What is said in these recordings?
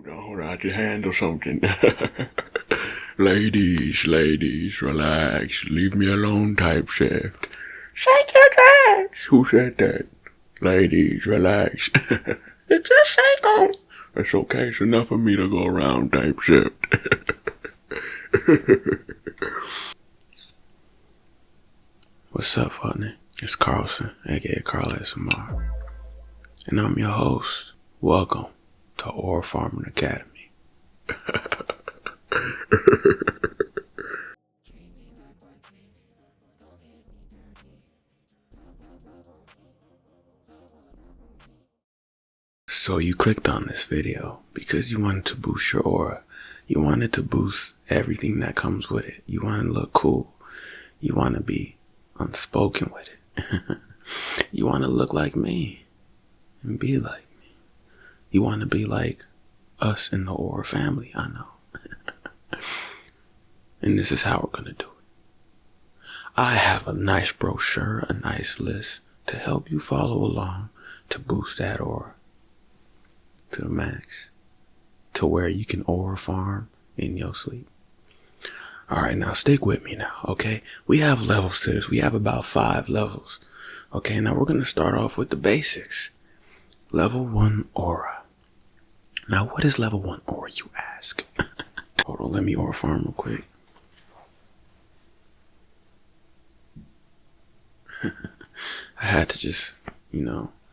Hold on, I just handle something. ladies, relax. Leave me alone, type shift. Shake your ass. Who said that? Ladies, relax. It's just shake on. It's okay, it's enough for me to go around, type shift. What's up, partner? It's Carlson, aka KarlASMR. And I'm your host. Welcome to Aura Farming Academy. So you clicked on this video because you wanted to boost your aura. You wanted to boost everything that comes with it. You want to look cool. You want to be unspoken with it. You want to look like me and be like me. You want to be like us in the Aura family, I know. And this is how we're going to do it. I have a nice brochure, a nice list to help you follow along to boost that aura to the max, to where you can aura farm in your sleep. Alright, now stick with me now, okay? We have levels to this. We have about 5 levels. Okay, now we're going to start off with the basics. Level 1 aura. Now what is level 1 aura, you ask? Hold on, let me aura farm real quick. I had to just,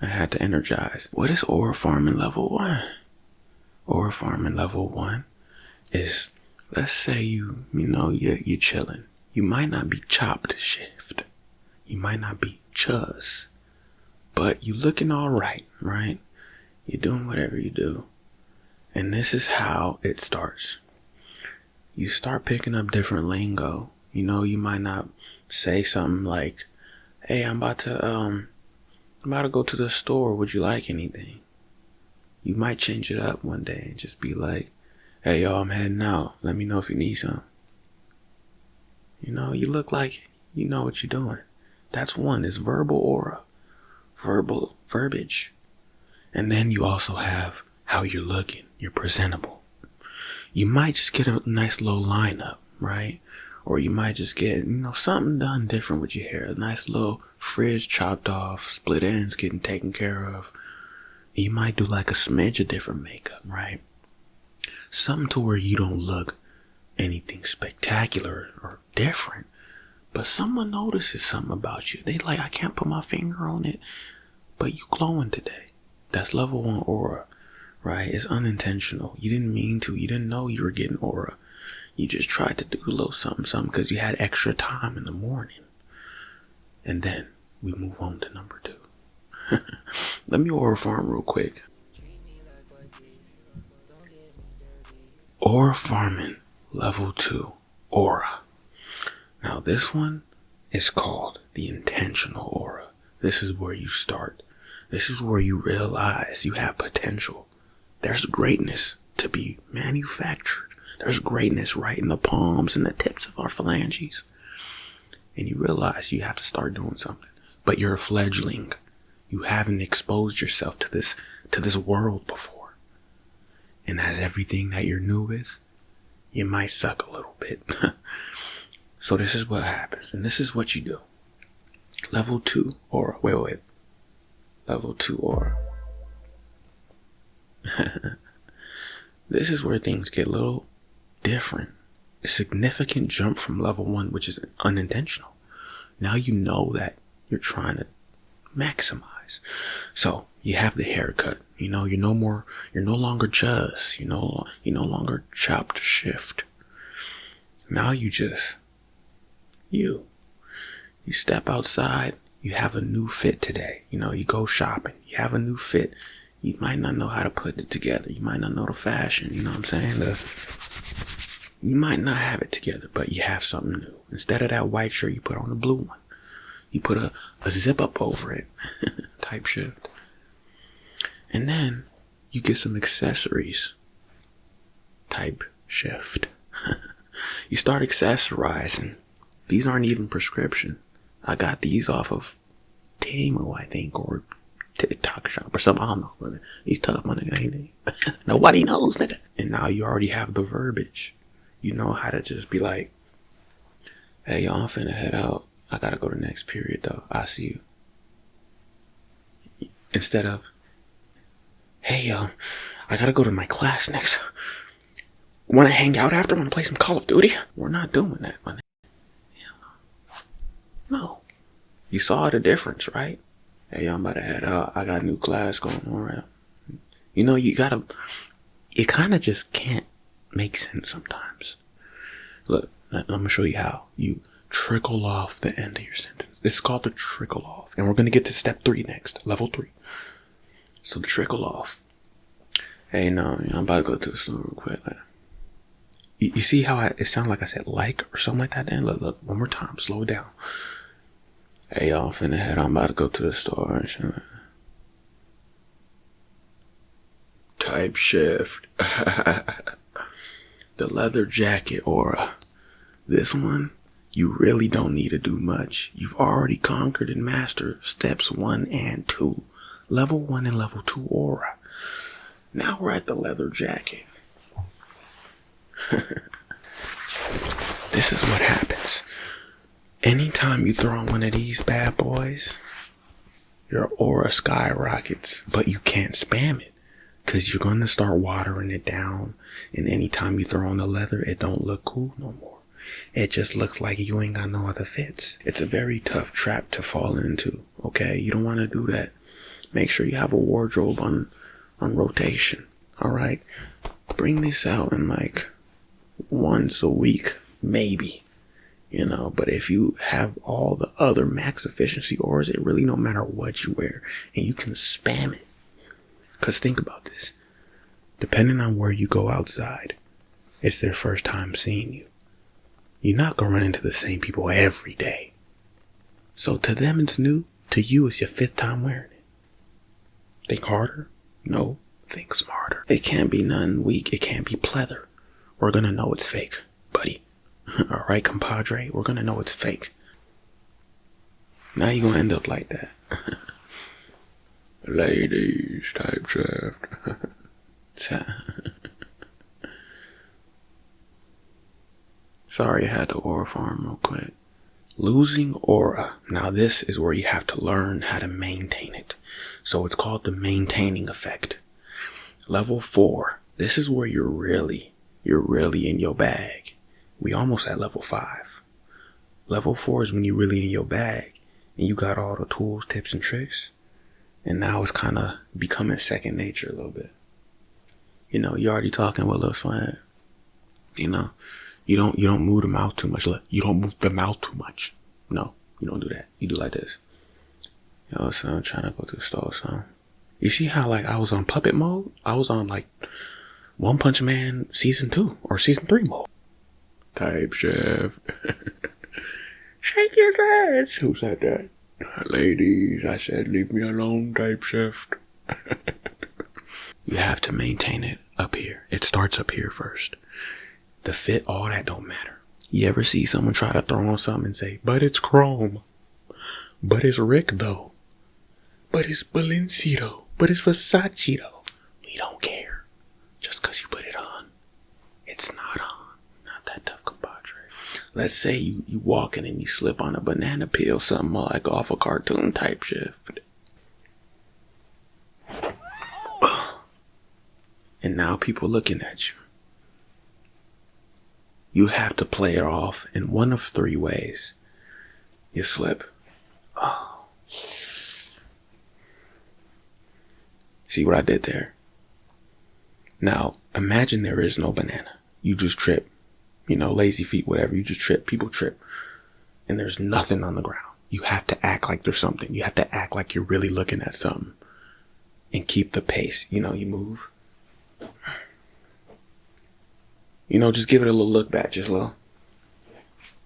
I had to energize. What is aura farming level 1? Aura farming level 1 is, let's say you're chilling. You might not be chopped shift. You might not be chuzz. But you looking alright, right? You're doing whatever you do. And this is how it starts. You start picking up different lingo. You might not say something like, hey, I'm about to go to the store. Would you like anything? You might change it up one day and just be like, hey, y'all, I'm heading out. Let me know if you need some. You look like you know what you're doing. That's one. It's verbal aura. Verbal verbiage. And then you also have how you're looking. You're presentable. You might just get a nice little lineup, right? Or you might just get, something done different with your hair. A nice little frizz chopped off, split ends getting taken care of. You might do like a smidge of different makeup, right? Something to where you don't look anything spectacular or different, but someone notices something about you. They like, I can't put my finger on it, but you glowing today. That's level 1 aura, right? It's unintentional. You didn't mean to. You didn't know you were getting aura. You just tried to do a little something because you had extra time in the morning. And then we move on to number 2. Let me aura farm real quick. Aura farming level 2 aura. Now this one is called the intentional aura. This is where you start. This is where you realize you have potential. There's greatness to be manufactured. There's greatness right in the palms and the tips of our phalanges. And you realize you have to start doing something. But you're a fledgling. You haven't exposed yourself to this world before. And as everything that you're new with, you might suck a little bit. So this is what happens. And this is what you do. Level 2 aura. Wait. Level 2 aura. This is where things get a little different. A significant jump from level 1, which is unintentional. Now you know that you're trying to maximize. So you have the haircut. You're no longer chuzz. You no longer chopped shift. Now you just you step outside. You have a new fit today. You go shopping. You have a new fit. You might not know how to put it together. You might not know the fashion. You know what I'm saying? You might not have it together, but you have something new. Instead of that white shirt, you put on a blue one. You put a zip up over it. Type shift. And then you get some accessories. Type shift. You start accessorizing. These aren't even prescription. I got these off of Temu, I think, or TikTok shop or something. I don't know. He's tough, my nigga. Ain't he? Nobody knows, nigga. And now you already have the verbiage. You know how to just be like, hey, yo, I'm finna head out. I gotta go to the next period, though. I'll see you. Instead of, hey, yo, I gotta go to my class next. Wanna hang out after? Wanna play some Call of Duty? We're not doing that, my nigga. No. You saw the difference, right? Hey, yo, I'm about to head out. I got a new class going on right now. You know, you kind of just can't make sense sometimes. Look, I'm going to show you how. You trickle off the end of your sentence. This is called the trickle off. And we're going to get to step 3 next. Level 3. So the trickle off. Hey, no, I'm about to go to the store real quick. You see how it sounded like I said like or something like that then? Look, one more time. Slow it down. Hey, y'all, finna head. I'm about to go to the store and shit. Type shift. The leather jacket aura. This one, you really don't need to do much. You've already conquered and mastered steps 1 and 2. Level 1 and level 2 aura. Now we're at the leather jacket. This is what happens. Anytime you throw on one of these bad boys, your aura skyrockets, but you can't spam it because you're going to start watering it down. And anytime you throw on the leather, it don't look cool no more. It just looks like you ain't got no other fits. It's a very tough trap to fall into. Okay, you don't want to do that. Make sure you have a wardrobe on rotation. All right, bring this out in like once a week, maybe. You know, but if you have all the other max efficiency auras, it really no matter what you wear, and you can spam it. Cause think about this. Depending on where you go outside, it's their first time seeing you. You're not gonna run into the same people every day. So to them it's new, to you it's your 5th time wearing it. Think harder? No, think smarter. It can't be none weak, it can't be pleather. We're gonna know it's fake, buddy. Alright, compadre, we're gonna know it's fake. Now you're gonna end up like that. Ladies, type shaft. Sorry, I had to aura farm real quick. Losing aura. Now this is where you have to learn how to maintain it. So it's called the maintaining effect. Level 4. This is where you're really in your bag. We almost at level 5. Level 4 is when you're really in your bag and you got all the tools, tips, and tricks. And now it's kind of becoming second nature a little bit. You know, you're already talking with a little swag. You know, you don't move the mouth too much. Look, you don't move the mouth too much. No, you don't do that. You do like this. Yo, son, I'm trying to go to the store, son. You see how like I was on puppet mode? I was on like One Punch Man season 2 or season 3 mode. Type chef. Shake your ass. Who said that? Ladies, I said leave me alone, type chef. You have to maintain it up here. It starts up here first. The fit, all that don't matter. You ever see someone try to throw on something and say, but it's chrome. But it's Rick though. But it's Balenciaga. But it's Versace though. We don't care. Just cause you put it on. It's not on. Not that tough, compadre. Let's say you walking and you slip on a banana peel, something like off a cartoon type shift. And now people looking at you. You have to play it off in one of 3 ways. You slip. Oh. See what I did there? Now, imagine there is no banana. You just trip. You know, lazy feet, whatever. You just trip. People trip. And there's nothing on the ground. You have to act like there's something. You have to act like you're really looking at something. And keep the pace. You know, you move. You know, just give it a little look back, just a little.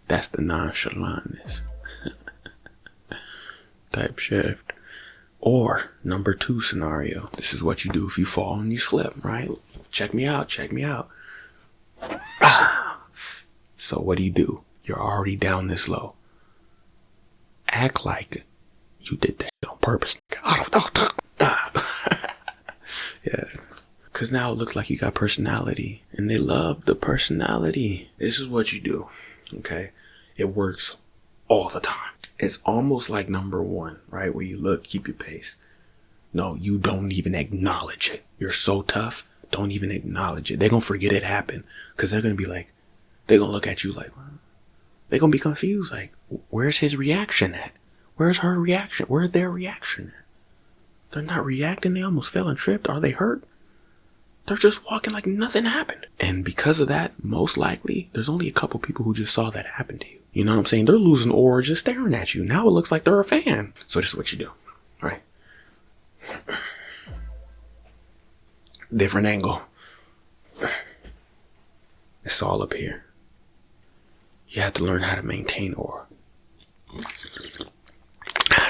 That's the nonchalantness. Type shift. Or, number 2 scenario. This is what you do if you fall and you slip, right? Check me out, check me out. So what do? You're already down this low. Act like you did that on purpose. I don't know. Yeah. Cause now it looks like you got personality, and they love the personality. This is what you do, okay? It works all the time. It's almost like number one, right? Where you look, keep your pace. No, you don't even acknowledge it. You're so tough, don't even acknowledge it. They're gonna forget it happened, cause they're gonna be like, they're gonna look at you like, they're gonna be confused. Like, where's his reaction at? Where's her reaction? Where's their reaction at? They're not reacting. They almost fell and tripped. Are they hurt? They're just walking like nothing happened. And because of that, most likely, there's only a couple people who just saw that happen to you. You know what I'm saying? They're losing aura just staring at you. Now it looks like they're a fan. So this is what you do, right? Different angle. It's all up here. You have to learn how to maintain aura.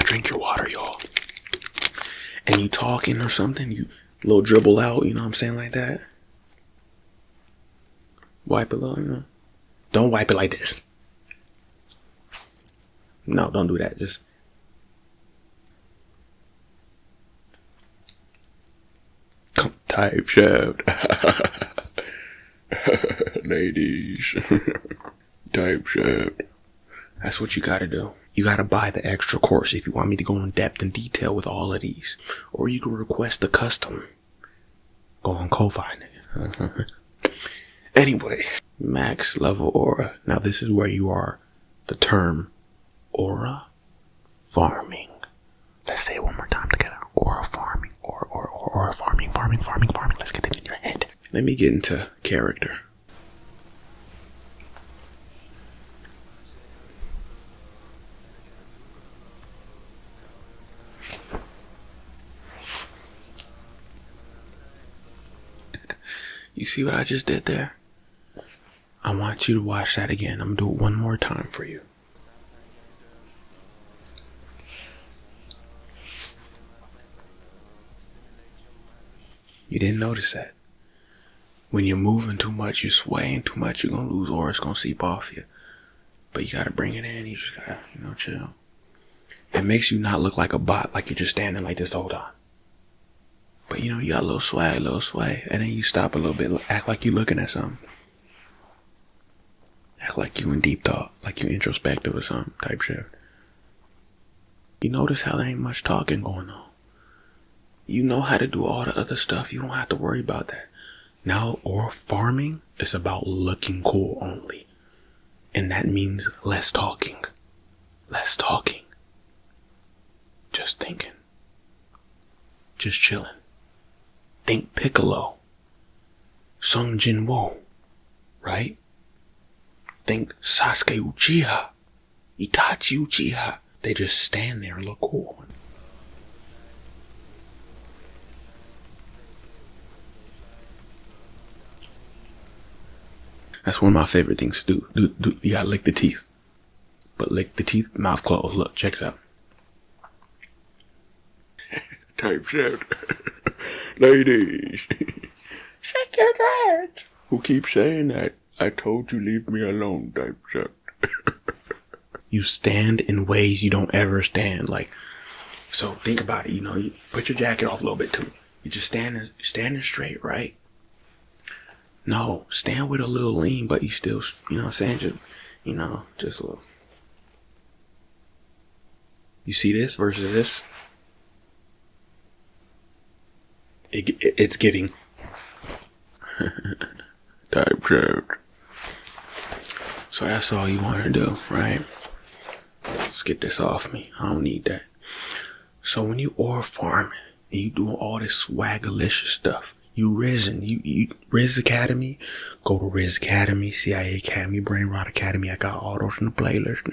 Drink your water, y'all. And you talking or something, you little dribble out, you know what I'm saying, like that. Wipe it a little, you know. Don't wipe it like this. No, don't do that. Just type shaft. Ladies. Type shaft. That's what you gotta do. You gotta buy the extra course if you want me to go in depth and detail with all of these. Or you can request a custom. Go on Ko-Fi, nigga. Anyway, max level aura. Now this is where you are the term aura farming. Let's say it one more time together. Aura farming. Aura farming. Let's get it in your head. Let me get into character. You see what I just did there? I want you to watch that again. I'm gonna do it one more time for you. You didn't notice that. When you're moving too much, you're swaying too much, you're gonna lose aura, it's gonna seep off you. But you gotta bring it in, you just gotta, chill. It makes you not look like a bot, like you're just standing like this the whole time. But you got a little sway, and then you stop a little bit, act like you're looking at something. Act like you in deep thought, like you introspective or something, type shit. You notice how there ain't much talking going on. You know how to do all the other stuff, you don't have to worry about that. Now, aura farming is about looking cool only. And that means less talking. Less talking. Just thinking. Just chilling. Think Piccolo, Sung Jin Woo, right? Think Sasuke Uchiha, Itachi Uchiha. They just stand there and look cool. That's one of my favorite things to do. You gotta lick the teeth. But lick the teeth, mouth closed. Look, check it out. Type shit. Ladies. Shake your head. Who keeps saying that? I told you leave me alone, type shit. You stand in ways you don't ever stand. Like, so think about it, you put your jacket off a little bit too. You just standing straight, right? No, stand with a little lean, but you still, saying, just a little. You see this versus this? It's giving. Type shit. So that's all you want to do, right? Let's get this off me. I don't need that. So when you aura farming and you doing all this swagalicious stuff, you Risen, you Riz Academy, go to Riz Academy, CIA Academy, Brain Rot Academy. I got all those in the playlist.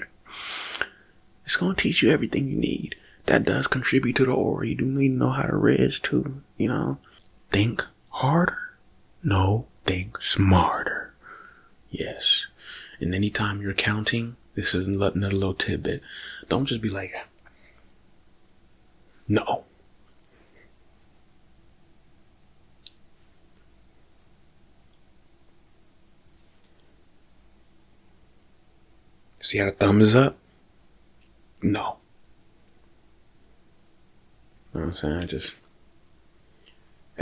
It's gonna teach you everything you need. That does contribute to the aura. You do need to know how to Riz too, Think harder. No, think smarter. Yes. And anytime you're counting, this is another little tidbit. Don't just be like, no. See how the thumb is up? No. You know what I'm saying?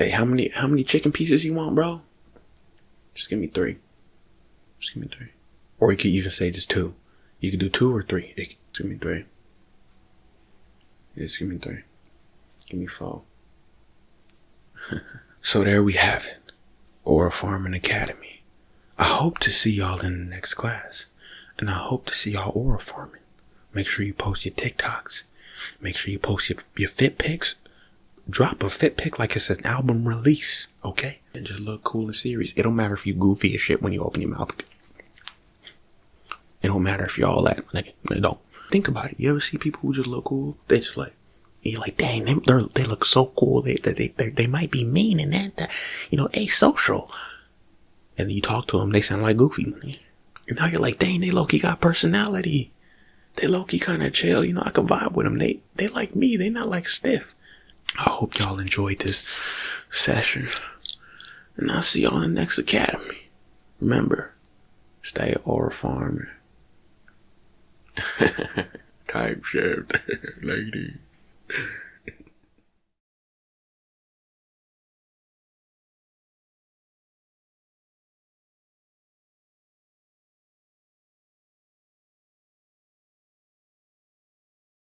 Hey, how many chicken pieces you want, bro? Just give me 3. Just give me 3. Or you could even say just 2. You could do 2 or 3. Hey, just give me 3. Just give me 3. Give me 4. So there we have it. Aura Farming Academy. I hope to see y'all in the next class. And I hope to see y'all aura farming. Make sure you post your TikToks. Make sure you post your fit pics. Drop a fit pic like it's an album release, okay? And just look cool and serious. It don't matter if you goofy as shit when you open your mouth. It don't matter if you're all that. It don't. Think about it. You ever see people who just look cool? They just like, you're like, dang, they look so cool. They might be mean and that, asocial. And you talk to them, they sound like goofy. And now you're like, dang, they low-key got personality. They low-key kind of chill. I can vibe with them. They like me. They not like stiff. I hope y'all enjoyed this session. And I'll see y'all in the next academy. Remember, stay aura farming. Type shift, lady.